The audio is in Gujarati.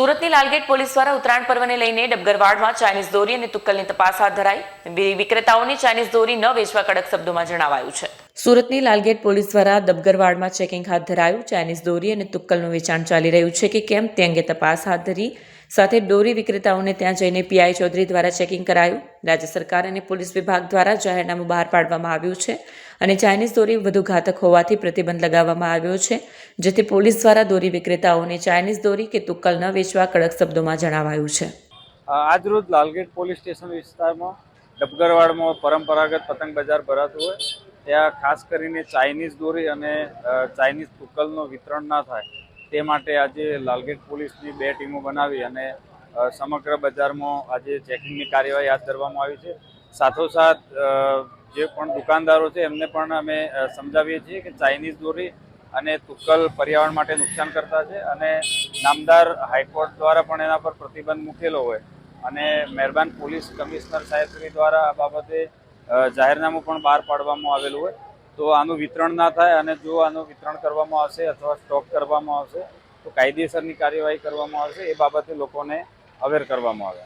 સુરતની લાલગેટ પોલીસ દ્વારા ઉત્તરાયણ પર્વને લઈને ડબગરવાડમાં ચાઇનીઝ દોરી અને તુક્કલની તપાસ હાથ ધરાઈ। વિક્રેતાઓને ચાઇનીઝ દોરી ન વેચવા કડક શબ્દોમાં જણાવાયું છે। સુરતની લાલગેટ પોલીસ દ્વારા ડબગરવાડમાં ચેકિંગ હાથ ધરાયું। ચાઇનીઝ દોરી અને તુક્કલનું વેચાણ ચાલી રહ્યું છે કે કેમ તે અંગે તપાસ હાથ ધરી। સાથે દોરી વિક્રેતાઓને ત્યાં જઈને પીઆઈ ચૌધરી દ્વારા ચેકિંગ કરાયું। રાજ્ય સરકાર અને પોલીસ વિભાગ દ્વારા જાહેરનામું બહાર પાડવામાં આવ્યું છે અને ચાઇનીઝ દોરી વધુ ઘાતક હોવાથી પ્રતિબંધ લગાવવામાં આવ્યો છે, જેથી પોલીસ દ્વારા દોરી વિક્રેતાઓને ચાઇનીઝ દોરી કે તુક્કલ ન વેચવા કડક શબ્દોમાં જણાવાયું છે। આજરોજ લાલગેટ પોલીસ સ્ટેશન વિસ્તારમાં ડબગરવાડમાં પરંપરાગત પતંગ બજાર ભરાતું હોય ત્યાં ખાસ કરીને ચાઇનીઝ દોરી અને ચાઇનીઝ તુક્કલનું વિતરણ ના થાય તે માટે આજે લાલગેટ પોલીસની 2 ટીમો બનાવી અને સમગ્ર બજારમાં આજે ચેકિંગની કાર્યવાહી હાથ ધરવામાં આવી છે। સાથોસાથ જે પણ દુકાનદારો છે એમને પણ અમે સમજાવીએ છીએ કે ચાઇનીઝ દોરી અને તુક્કલ પર્યાવરણ માટે નુકસાન કરતા છે અને નામદાર હાઈકોર્ટ દ્વારા પણ એના પર પ્રતિબંધ મૂકેલો હોય અને મહેરબાન પોલીસ કમિશનર સાહેબશ્રી દ્વારા આ બાબતે જાહેરનામું પણ બહાર પાડવામાં આવેલું હોય તો આનું વિતરણ ના થાય અને જો આનું વિતરણ કરવામાં આવશે અથવા સ્ટોક કરવામાં આવશે તો કાયદેસરની કાર્યવાહી કરવામાં આવશે, એ બાબતે લોકોને અવેર કરવામાં આવે।